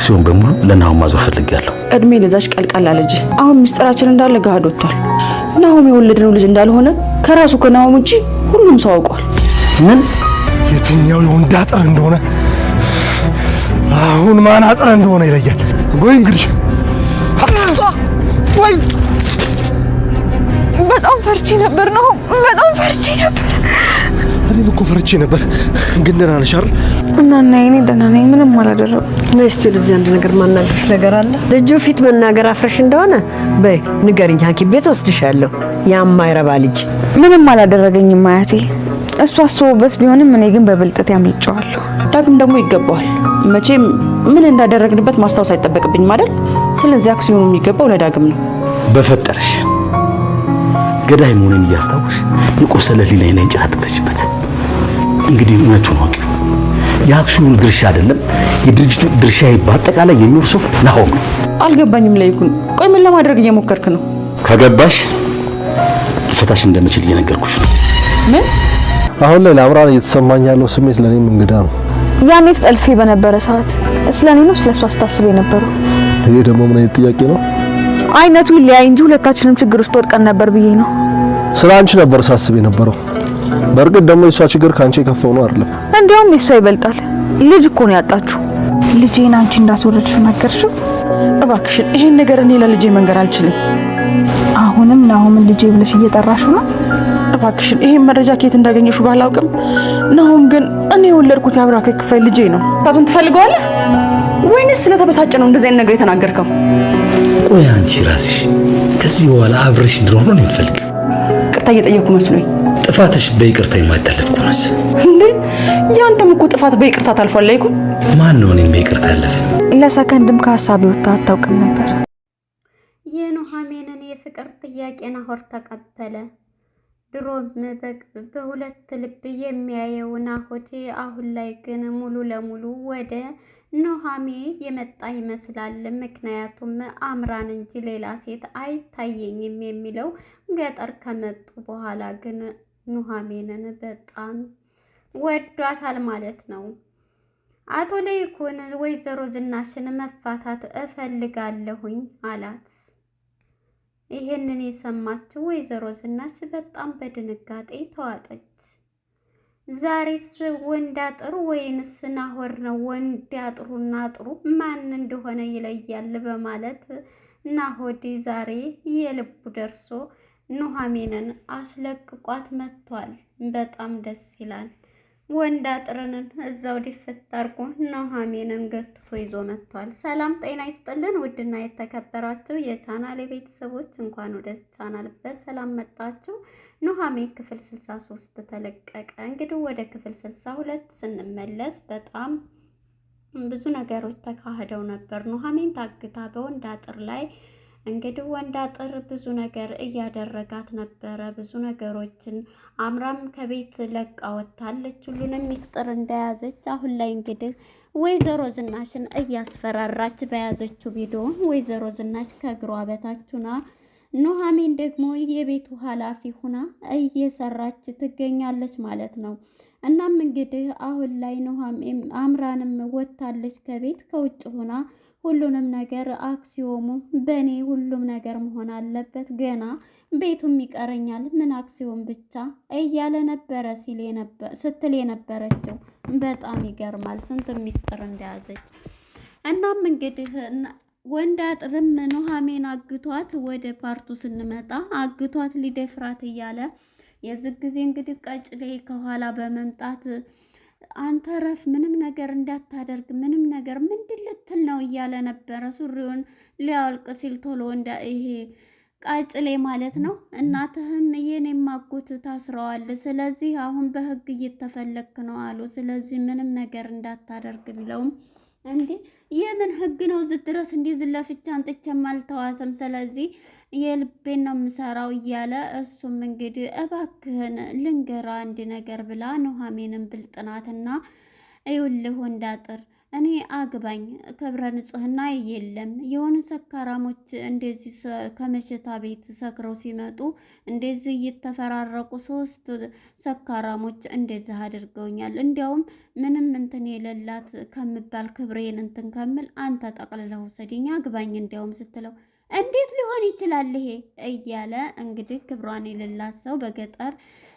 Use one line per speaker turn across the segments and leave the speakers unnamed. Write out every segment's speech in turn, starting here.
ሲሆን በሙሉ ለናሆም ማዞር ፈልጋለሁ።
እድሜ ለዛች ቀልቃላ ልጅ አሁን ምስጢራችን እንዳለ ጋር ወጥቷል። ናሆም የወለደው ልጅ እንዳልሆነ ከራሱ ከናሆም ውጪ ሁሉም ሰው አውቋል።
ምን
የትኛው የወንድ አጥር እንደሆነ አሁን ማን አጥር እንደሆነ ይለያል። ወይ እንግዲህ ወይ
በጣም ፈርቼ ነበር ነው። በጣም ፈርቼ ነበር።
እኔም እኮ ፈርቼ ነበር። ግን ደህና ነሽ አይደል?
እናና እኔ ደህና ነኝ። ምንም አላደረኩም።
ነስቲ ለዚህ አንድ ነገር ማናገርሽ ነገር አለ። ልጁ ፊት መናገር አፍረሽ እንደሆነ በይ ንገሪኝ። ሐኪም ቤት ወስድሻለሁ። ያማይረባ ልጅ
ምንም አላደረገኝም አያቴ። እሱ አስቦበት ቢሆንም እኔ ግን በብልጠት ያምልጨዋለሁ።
ዳግም ደግሞ ይገባዋል። መቼም ምን እንዳደረግንበት ማስታወስ አይጠበቅብኝም አይደል? ስለዚህ አክሲዮኑ የሚገባው ለዳግም ነው።
በፈጠረሽ ገዳይ መሆኔን እያስታወሽ የቆሰለ ሊላይ ላይ ጫጥተሽበት እንግዲህ እውነቱን ወቂ። የአክሲዮኑ ድርሻ አይደለም የድርጅቱ ድርሻ በአጠቃላይ የሚወርሰው ናሆም ነው።
አልገባኝም። ለይኩን ቆይ ምን ለማድረግ እየሞከርክ ነው?
ከገባሽ ልፈታሽ እንደምችል እየነገርኩሽ ነው።
ምን
አሁን ላይ ለአምራን እየተሰማኝ ያለው ስሜት ለኔም እንግዳ ነው።
ያኔ ተጠልፌ በነበረ ሰዓት ስለኔ ነው ስለሷ አስታስብ የነበረው።
ይሄ ደግሞ ምን አይነት ጥያቄ ነው?
አይነቱ ይለያይ እንጂ ሁለታችንም ችግር ውስጥ ወድቀን ነበር ብዬ ነው።
ስለ አንቺ ነበር ሳስብ የነበረው። በእርግጥ ደግሞ የሷ ችግር ካንቺ የከፋው ነው አይደለም?
እንዲያውም የሷ ይበልጣል። ልጅ እኮ ነው ያጣችሁ።
ልጄን አንቺ እንዳስወረድሽው ነገርሽው?
እባክሽን ይሄን ነገር እኔ ለልጄ መንገር አልችልም።
አሁንም ናሆምን ልጄ ብለሽ እየጠራሽው ነው?
እባክሽን ይሄን መረጃ ከየት እንዳገኘሽው ባላውቅም ናሆም ግን እኔ የወለድኩት ያብራከ ክፋይ ልጄ ነው። ታቱን ትፈልገዋለህ ወይንስ ስለተበሳጨ ነው እንደዚህ አይነት ነገር የተናገርከው?
ቆይ አንቺ ራስሽ ከዚህ በኋላ አብረሽ ድሮም ነው የምትፈልጊው?
ይቅርታ እየጠየኩ መስሎኝ።
ጥፋትሽ በይቅርታ የማይታለፍ ከሆነስ?
እንዴ ያንተም እኮ ጥፋት በይቅርታ ታልፏል። ለይኩን
ማን ነው እኔን በይቅርታ ያለፈ?
ለሰከንድም ከሀሳቤ ወጣ አታውቅም ነበር።
የኑሐሚንን የፍቅር ጥያቄ ናሆር ተቀበለ። ድሮም በሁለት ልብ የሚያየው ናሆቴ አሁን ላይ ግን ሙሉ ለሙሉ ወደ ኑሐሚ የመጣ ይመስላል። ምክንያቱም አምራን እንጂ ሌላ ሴት አይታየኝም የሚለው ገጠር ከመጡ በኋላ ግን ኑሐሚንን በጣም ወዷታል ማለት ነው። አቶ ለይኩን ወይዘሮ ዝናሽን መፋታት እፈልጋለሁኝ አላት። ይሄንን የሰማችው ወይዘሮ ዝናሽ በጣም በድንጋጤ ተዋጠች። ዛሬስ ወንድ አጥሩ ወይንስ ናሆር ነው? ወንድ አጥሩና አጥሩ ማን እንደሆነ ይለያል በማለት ናሆዲ ዛሬ የልቡ ደርሶ ኑሐሚንን አስለቅቋት መጥቷል። በጣም ደስ ይላል። ወንድ አጥርን እዛው ዲፍት አድርጎ ኑሐሚንን ገትቶ ይዞ መጥቷል። ሰላም ጤና ይስጥልን ውድና የተከበራችሁ የቻናሌ ቤተሰቦች እንኳን ወደ ቻናል በሰላም መጣችሁ። ኑሐሚን ክፍል 63 ተለቀቀ። እንግዲህ ወደ ክፍል 62 ስንመለስ በጣም ብዙ ነገሮች ተካሂደው ነበር። ኑሐሚን ታግታ በወንድ አጥር ላይ እንግዲህ ወንድ አጥር ብዙ ነገር እያደረጋት ነበረ። ብዙ ነገሮችን አምራም ከቤት ለቃ ወጥታለች። ሁሉንም ሚስጥር እንደያዘች አሁን ላይ እንግዲህ ወይዘሮ ዝናሽን እያስፈራራች በያዘችው ቪዲዮ ወይዘሮ ዝናሽ ከእግሯ በታችና ኑሐሚን ደግሞ የቤቱ ኃላፊ ሁና እየሰራች ትገኛለች ማለት ነው። እናም እንግዲህ አሁን ላይ ኑሐሚን አምራንም ወጥታለች ከቤት ከውጭ ሁና ሁሉንም ነገር አክሲዮሙ በኔ ሁሉም ነገር መሆን አለበት፣ ገና ቤቱም ይቀረኛል፣ ምን አክሲዮን ብቻ እያለ ነበረ ስትል የነበረችው። በጣም ይገርማል ስንት ሚስጥር እንደያዘች። እናም እንግዲህ ወንድ አጥርም ኑሐሚን አግቷት ወደ ፓርቱ ስንመጣ አግቷት ሊደፍራት እያለ የዚህ ጊዜ እንግዲህ ቀጭሌ ከኋላ በመምጣት አንተ ረፍ፣ ምንም ነገር እንዳታደርግ፣ ምንም ነገር ምንድን ልትል ነው እያለ ነበረ። ሱሪውን ሊያወልቅ ሲል ቶሎ ይሄ ቃጭሌ ማለት ነው። እናትህም የኔም አጎት ታስረዋል፣ ስለዚህ አሁን በህግ እየተፈለግክ ነው አሉ። ስለዚህ ምንም ነገር እንዳታደርግ ቢለውም እንዴ የምን ህግ ነው እዚህ ድረስ እንዲህ ዝለፍቻ አንጥቼም አልተዋትም፣ ስለዚህ የልቤን ነው የምሰራው እያለ እሱም እንግዲህ እባክህን ልንገራ አንድ ነገር ብላ ኑሐሚንን ብልጥናትና ይኸውልህ ወንድ አጥር እኔ አግባኝ ክብረ ንጽህና የለም። የሆኑ ሰካራሞች እንደዚህ ከመሸታ ቤት ሰክረው ሲመጡ እንደዚህ እየተፈራረቁ 3 ሰካራሞች እንደዚህ አድርገውኛል። እንዲያውም ምንም እንትን የሌላት ከምባል ክብሬን እንትን ከምል አንተ ጠቅልለው ውሰደኝ አግባኝ እንዲያውም ስትለው እንዴት ሊሆን ይችላል ይሄ እያለ እንግዲህ ክብሯን የሌላት ሰው በገጠር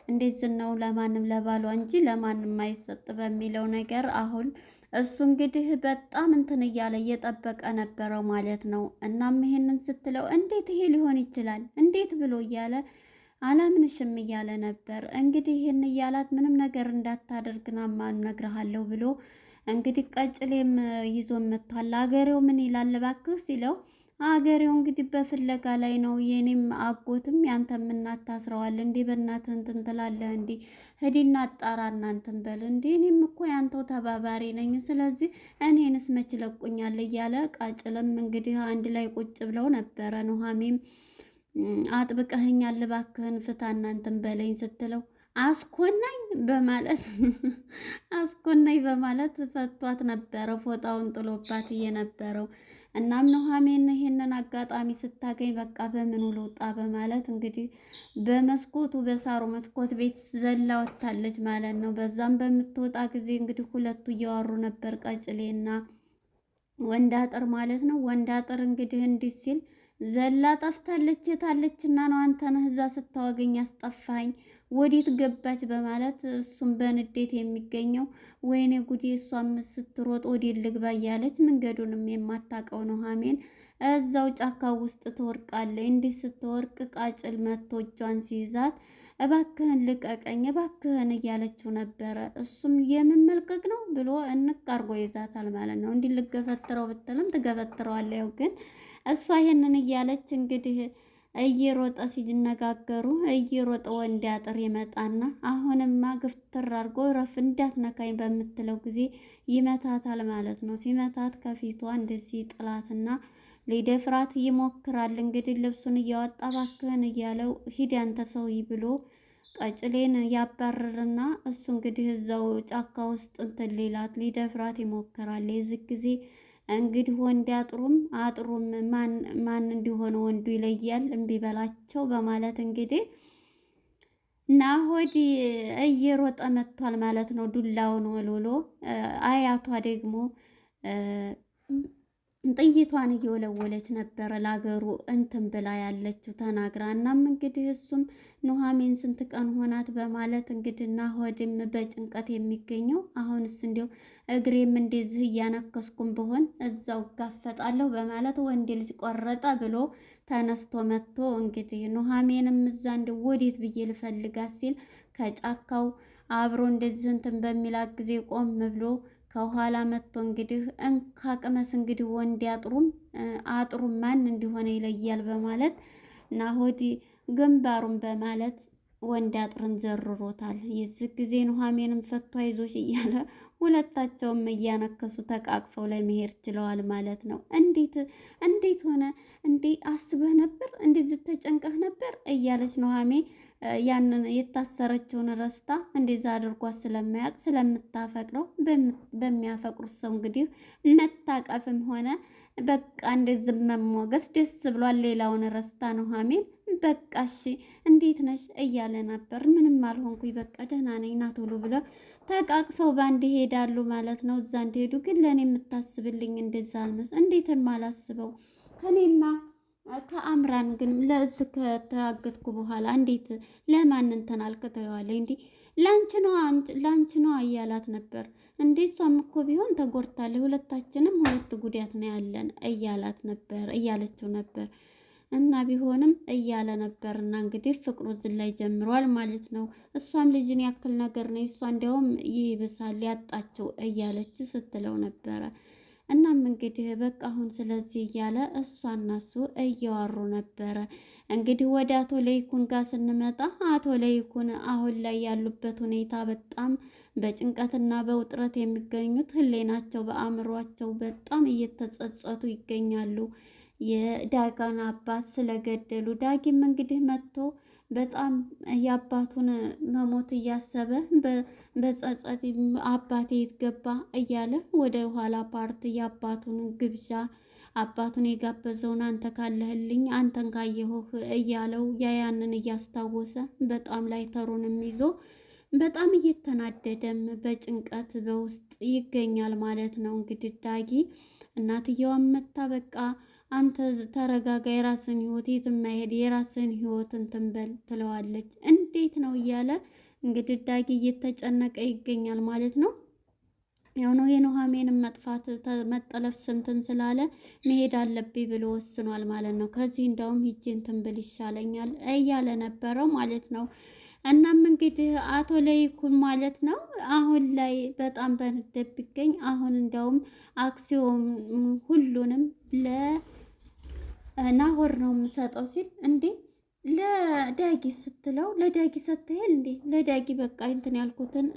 እንደዚህ ነው ለማንም ለባሏ እንጂ ለማንም አይሰጥ በሚለው ነገር አሁን እሱ እንግዲህ በጣም እንትን እያለ እየጠበቀ ነበረው ማለት ነው። እናም ይሄንን ስትለው እንዴት ይሄ ሊሆን ይችላል እንዴት ብሎ እያለ አላምንሽም እያለ ነበር። እንግዲህ ይሄን እያላት ምንም ነገር እንዳታደርግና ማን ነግርሃለሁ ብሎ እንግዲህ ቀጭሌም ይዞ መጥቷል። አገሬው ምን ይላል እባክህ ሲለው አገሬው እንግዲህ በፍለጋ ላይ ነው። የኔም አጎትም ያንተም እናት ታስረዋል እንዴ በእናትህ እንትን ትላለህ እንዴ ሂድና አጣራ እናንተን በል እንዴ እኔም እኮ ያንተው ተባባሪ ነኝ ስለዚህ እኔንስ መች ለቁኛል እያለ ቃጭልም እንግዲህ አንድ ላይ ቁጭ ብለው ነበረ። ኑሃሚም አጥብቀኸኛል እባክህን ፍታ እናንተን በለኝ ስትለው አስኮናኝ በማለት ፈቷት ነበረ ፎጣውን ጥሎባት እየነበረው። እናም ኑሃሚን ይሄንን አጋጣሚ ስታገኝ በቃ በምን ልውጣ በማለት እንግዲህ በመስኮቱ በሳሩ መስኮት ቤት ዘላ ወጣለች ማለት ነው። በዛም በምትወጣ ጊዜ እንግዲህ ሁለቱ እያወሩ ነበር ቀጭሌና ወንዳጥር ማለት ነው። ወንዳጥር እንግዲህ እንዲህ ሲል ዘላ ጠፍታለች የታለችና ነው አንተ ነህ እዛ ስታወገኝ አስጠፋኝ ወዴት ገባች በማለት እሱም በንዴት የሚገኘው ወይኔ ጉዴ እሷም ስትሮጥ ወዴት ልግባ እያለች መንገዱንም የማታውቀው ኑሃሚን እዛው ጫካው ውስጥ ትወርቃለች። እንዲህ ስትወርቅ ቃጭል መቶ እጇን ሲይዛት እባክህን ልቀቀኝ እባክህን እያለችው ነበረ። እሱም የምመልቀቅ ነው ብሎ እንቅ አርጎ ይዛታል ማለት ነው። እንዲህ ልገፈትረው ብትልም ትገፈትረዋለች። ያው ግን እሷ ይሄንን እያለች እንግዲህ እየሮጠ ሲነጋገሩ እየሮጠ ወንዳጥር ይመጣና አሁንማ ግፍትር አርጎ ረፍ እንዳትነካኝ በምትለው ጊዜ ይመታታል ማለት ነው። ሲመታት ከፊቷ እንደዚህ ጥላትና ሊደፍራት ይሞክራል። እንግዲህ ልብሱን እያወጣ እባክህን እያለው ሂድ አንተ ሰውዬ ብሎ ቀጭሌን ያባረርና እሱ እንግዲህ እዛው ጫካ ውስጥ እንትን ሊላት ሊደፍራት ይሞክራል። የዚህ ጊዜ እንግዲህ ወንድ አጥሩም ማን እንዲሆነ ወንዱ ይለያል እምቢ በላቸው በማለት እንግዲህ ናሆድ እየሮጠ መጥቷል ማለት ነው። ዱላውን ወልውሎ አያቷ ደግሞ ጥይቷን እየወለወለች ነበረ ላገሩ እንትን ብላ ያለችው ተናግራ። እናም እንግዲህ እሱም ኑሃሚን ስንት ቀን ሆናት በማለት እንግዲህ ናሆድም በጭንቀት የሚገኘው አሁንስ እንዲያው እግሬም እንደዚህ እያነከስኩም በሆን እዛው ጋፈጣለሁ በማለት ወንድ ልጅ ቆረጠ ብሎ ተነስቶ መጥቶ እንግዲህ ኑሃሚንም እዛ እንደ ወዴት ብዬ ልፈልጋት ሲል ከጫካው አብሮ እንደዚህ እንትን በሚላት ጊዜ ቆም ብሎ ከኋላ መጥቶ እንግዲህ እንካቅመስ እንግዲህ ወንድ አጥሩም ማን እንዲሆነ ይለያል በማለት ናሆድ ግንባሩን በማለት ወንድ አጥርን ዘርሮታል። የዚህ ጊዜ ኑሃሚንም ፈቷ ይዞሽ እያለ ሁለታቸውም እያነከሱ ተቃቅፈው ላይ መሄድ ችለዋል ማለት ነው። እንዴት ሆነ እንዴ አስበህ ነበር እንዴት ተጨንቀህ ነበር እያለች ኑሃሚን ያንን የታሰረችውን ረስታ እንደዛ አድርጓት ስለማያውቅ ስለምታፈቅረው በሚያፈቅሩት ሰው እንግዲህ መታቀፍም ሆነ በቃ እንደዚህ መሞገስ ደስ ብሏል። ሌላውን ረስታ ኑሃሚን በቃ እሺ እንዴት ነሽ እያለ ነበር። ምንም አልሆንኩኝ በቃ ደህና ነኝ ና ቶሎ ብለው ተቃቅፈው ባንድ ይሄዳሉ ማለት ነው። እዛ እንደሄዱ ግን ለእኔ የምታስብልኝ እንደዛ አልመስ እንዴትን ማላስበው ከኔና ከአምራን ግን ለእዝ ከተያገትኩ በኋላ እንዴት ለማን እንትን አልክ ትለዋለች። እንዴ ላንቺ ነው እያላት ነበር። እንዴ እሷም እኮ ቢሆን ተጎድታለች ሁለታችንም 2 ጉዳት ነው ያለን እያለችው ነበር እና ቢሆንም እያለ ነበርና እንግዲህ ፍቅሩ ዝላይ ጀምሯል ማለት ነው። እሷም ልጅን ያክል ነገር ነው እሷ እንዲያውም ይብሳል ያጣቸው እያለች ስትለው ነበረ። እናም እንግዲህ በቃ አሁን ስለዚህ እያለ እሷና እሱ እያወሩ ነበረ። እንግዲህ ወደ አቶ ለይኩን ጋር ስንመጣ አቶ ለይኩን አሁን ላይ ያሉበት ሁኔታ በጣም በጭንቀትና በውጥረት የሚገኙት ህሌናቸው በአእምሯቸው በጣም እየተጸጸቱ ይገኛሉ። የዳጋን አባት ስለገደሉ ዳጊም እንግዲህ መጥቶ በጣም የአባቱን መሞት እያሰበ በጸጸት አባቴ ይትገባ እያለ ወደ ኋላ ፓርት የአባቱን ግብዣ አባቱን የጋበዘውን አንተ ካለህልኝ አንተን ካየሁህ እያለው ያንን እያስታወሰ በጣም ላይ ተሩንም ይዞ በጣም እየተናደደም በጭንቀት በውስጥ ይገኛል ማለት ነው። እንግዲህ ዳጊ እናትየዋን መታ በቃ አንተ ተረጋጋ፣ የራስን ህይወት የትም አይሄድ፣ የራስን ህይወት እንትን በል ትለዋለች። እንዴት ነው እያለ እንግዲህ ዳጊ እየተጨነቀ ይገኛል ማለት ነው። የሆነ የኑሃሚንን መጥፋት መጠለፍ ስንትን ስላለ መሄድ አለብኝ ብሎ ወስኗል ማለት ነው። ከዚህ እንደውም ሂጄ እንትን ብል ይሻለኛል እያለ ነበረው ማለት ነው። እናም እንግዲህ አቶ ለይኩን ማለት ነው አሁን ላይ በጣም በንደብ ቢገኝ አሁን እንደውም አክሲዮን ሁሉንም ለናሆር ነው የምሰጠው ሲል እንዴ ለዳጊ ስትለው ለዳጊ ሰጥተሃል እንዴ ለዳጊ በቃ እንትን ያልኩትን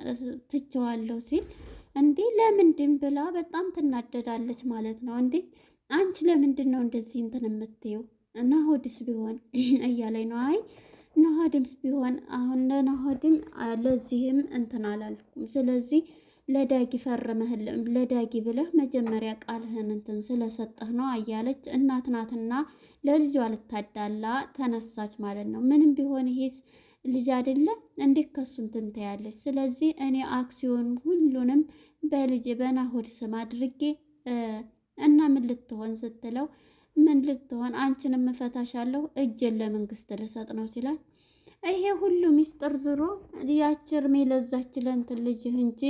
ትቼዋለሁ ሲል እንዴ ለምንድን ብላ በጣም ትናደዳለች ማለት ነው። እንዴ አንቺ ለምንድን ነው እንደዚህ እንትን የምትይው ናሆድስ ቢሆን እያለኝ ነው። አይ ናሆድምስ ቢሆን አሁን ለናሆድም ለዚህም እንትን አላልኩም። ስለዚህ ለዳጊ ፈርመህል ለዳጊ ብለህ መጀመሪያ ቃልህን እንትን ስለሰጠህ ነው እያለች እናት ናትና ለልጇ ልታዳላ ተነሳች ማለት ነው። ምንም ቢሆን ይሄስ ልጅ አይደለ እንዴት ከሱ እንትን ታያለች። ስለዚህ እኔ አክሲዮን ሁሉንም በልጅ በናሆድ ስም አድርጌ እና ምን ልትሆን ስትለው ምን ልትሆን አንቺንም እፈታሻለሁ እጄን ለመንግስት ልሰጥ ነው ሲላል ይሄ ሁሉ ሚስጥር ዝሮ ያቺ እርሜ ለዛች ለእንትን ልጅህ እንጂ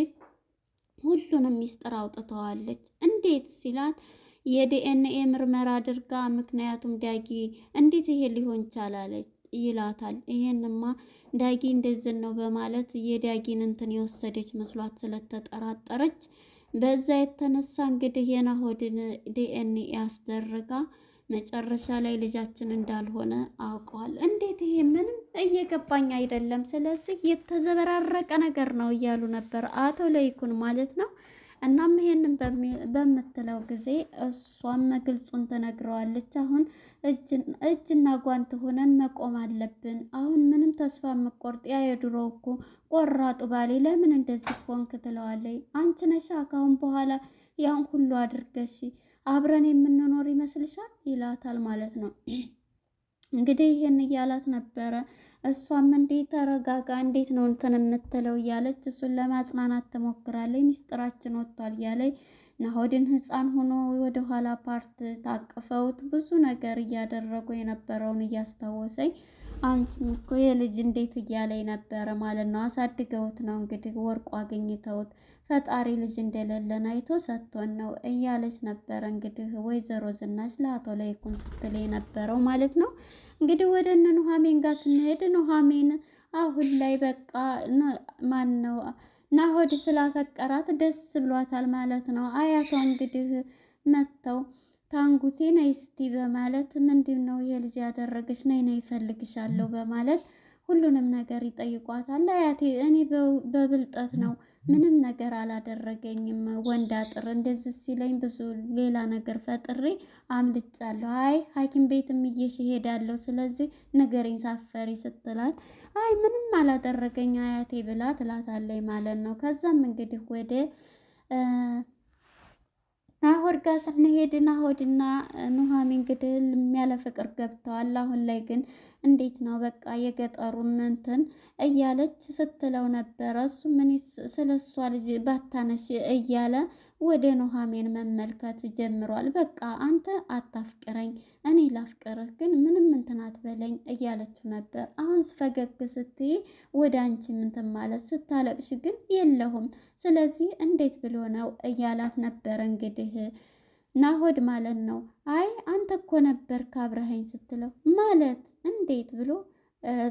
ሁሉንም ሚስጥር አውጥተዋለች። እንዴት ሲላት የዲኤንኤ ምርመራ አድርጋ ምክንያቱም ዳጊ እንዴት ይሄ ሊሆን ቻላለች ይላታል። ይሄንማ ዳጊ እንደዚህ ነው በማለት የዳጊን እንትን የወሰደች መስሏት ስለተጠራጠረች በዛ የተነሳ እንግዲህ የናሆድን ዲኤንኤ ያስደርጋ መጨረሻ ላይ ልጃችን እንዳልሆነ አውቀዋል። እንዴት ይሄ ምንም እየገባኝ አይደለም። ስለዚህ የተዘበራረቀ ነገር ነው እያሉ ነበር አቶ ለይኩን ማለት ነው። እናም ይሄንን በምትለው ጊዜ እሷም ግልጹን ትነግረዋለች። አሁን እጅና ጓንት ሆነን መቆም አለብን። አሁን ምንም ተስፋ የምቆርጥ ያ የድሮ እኮ ቆራጡ ባሌ ለምን እንደዚህ ሆንክ ትለዋለች። አንቺ ነሻ ካሁን በኋላ ያን ሁሉ አድርገሽ አብረን የምንኖር ይመስልሻል ይላታል ማለት ነው። እንግዲህ ይሄን እያላት ነበረ። እሷም እንዴት ተረጋጋ፣ እንዴት ነው እንትን የምትለው እያለች እሱን ለማጽናናት ትሞክራለች። ሚስጥራችን ወጥቷል እያለች ናሆድን ህፃን ሆኖ ወደ ኋላ ፓርት ታቅፈውት ብዙ ነገር እያደረጉ የነበረውን እያስታወሰኝ አንቺም እኮ የልጅ እንዴት እያለኝ ነበረ ማለት ነው። አሳድገውት ነው እንግዲህ ወርቁ አገኝተውት ፈጣሪ ልጅ እንደሌለን አይቶ ሰጥቶን ነው እያለች ነበረ። እንግዲህ ወይዘሮ ዝናሽ ለአቶ ለይኩን ስትል የነበረው ማለት ነው። እንግዲህ ወደ እነ ኑሃሜን ጋር ስንሄድ ኑሃሜን አሁን ላይ በቃ ማን ነው ናሆድ ስላፈቀራት ደስ ብሏታል ማለት ነው። አያቷ እንግዲህ መጥተው ታንጉቴ ነይ እስቲ በማለት ምንድን ነው ይሄ ልጅ ያደረገች ነይ ነይ ይፈልግሻለሁ በማለት ሁሉንም ነገር ይጠይቋታል። አያቴ እኔ በብልጠት ነው ምንም ነገር አላደረገኝም፣ ወንድ አጥር እንደዚህ ሲለኝ ብዙ ሌላ ነገር ፈጥሬ አምልጫለሁ። አይ ሐኪም ቤትም እየሽ እሄዳለሁ፣ ስለዚህ ንገሪኝ ሳፈሪ ስትላት አይ ምንም አላደረገኝ አያቴ ብላ ትላታለች ማለት ነው። ከዛም እንግዲህ ወደ ናሆድ ጋር ስንሄድ ናሆድና ኑሃሚን እንግዲህ ያለ ፍቅር ገብተዋል። አሁን ላይ ግን እንዴት ነው በቃ የገጠሩን እንትን እያለች ስትለው ነበረ። እሱ ምን ስለሷ ልጅ ባታነሽ እያለ ወደ ኑሃሚን መመልከት ጀምሯል። በቃ አንተ አታፍቅረኝ እኔ ላፍቅርህ ግን ምንም እንትን አትበለኝ እያለችው ነበር። አሁን ፈገግ ስትይ ወደ አንቺ እንትን ማለት ስታለቅሽ ግን የለሁም፣ ስለዚህ እንዴት ብሎ ነው እያላት ነበረ እንግዲህ ናሆድ ማለት ነው። አይ አንተ እኮ ነበር ካብረኸኝ ስትለው ማለት እንዴት ብሎ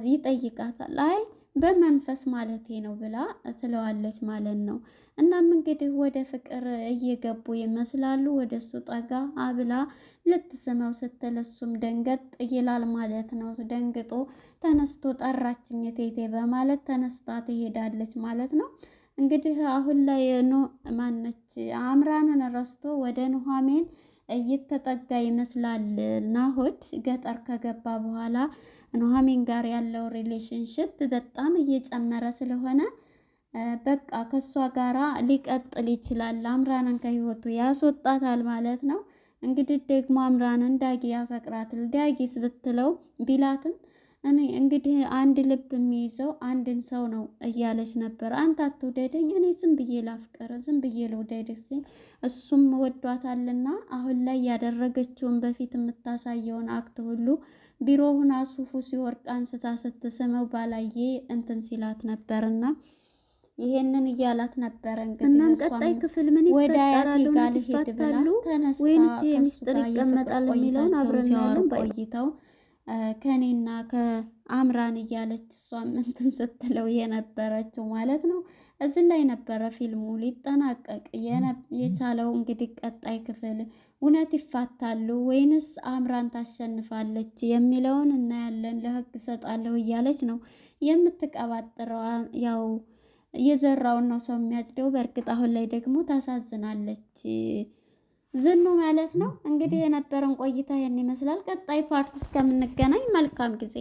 ይጠይቃታል። አይ በመንፈስ ማለቴ ነው ብላ ትለዋለች ማለት ነው። እናም እንግዲህ ወደ ፍቅር እየገቡ ይመስላሉ። ወደ እሱ ጠጋ አብላ ልትስመው ስትል እሱም ደንገጥ ይላል ማለት ነው። ደንግጦ ተነስቶ ጠራችኝ ቴቴ በማለት ተነስታ ትሄዳለች ማለት ነው። እንግዲህ አሁን ላይ ማነች አምራንን ረስቶ ወደ ኑሃሜን እየተጠጋ ይመስላል። ናሆድ ገጠር ከገባ በኋላ ኑሐሚን ጋር ያለው ሪሌሽንሽፕ በጣም እየጨመረ ስለሆነ በቃ ከሷ ጋራ ሊቀጥል ይችላል። አምራንን ከህይወቱ ያስወጣታል ማለት ነው። እንግዲህ ደግሞ አምራንን ዳጊ ያፈቅራታል። ዳጊስ ብትለው ቢላትም እኔ እንግዲህ አንድ ልብ የሚይዘው አንድን ሰው ነው እያለች ነበር። አንተ አትውደደኝ፣ እኔ ዝም ብዬ ላፍቅር፣ ዝም ብዬ ልውደድህ ሲል እሱም ወዷታልና አሁን ላይ ያደረገችውን በፊት የምታሳየውን አክት ሁሉ ቢሮ ሁና ሱፉ ሲወርቅ አንስታ ስትስመው ባላየ እንትን ሲላት ነበርና ይሄንን እያላት ነበረ። እንግዲህ
ቀጣይ ክፍል ምን
ወደ አያቴ ጋር ልሄድ ብላ ተነስታ ከሱ ጋር የፍቅር ቆይታቸውን ሲያወሩ ቆይተው ከኔና ከአምራን እያለች እሷም እንትን ስትለው የነበረችው ማለት ነው። እዚህ ላይ ነበረ ፊልሙ ሊጠናቀቅ የቻለው። እንግዲህ ቀጣይ ክፍል እውነት ይፋታሉ ወይንስ አምራን ታሸንፋለች የሚለውን እናያለን። ለህግ ሰጣለሁ እያለች ነው የምትቀባጥረው። ያው የዘራውን ነው ሰው የሚያጭደው። በእርግጥ አሁን ላይ ደግሞ ታሳዝናለች ዝኑ ማለት ነው። እንግዲህ የነበረን ቆይታ ይሄን ይመስላል። ቀጣይ ፓርት እስከምንገናኝ መልካም ጊዜ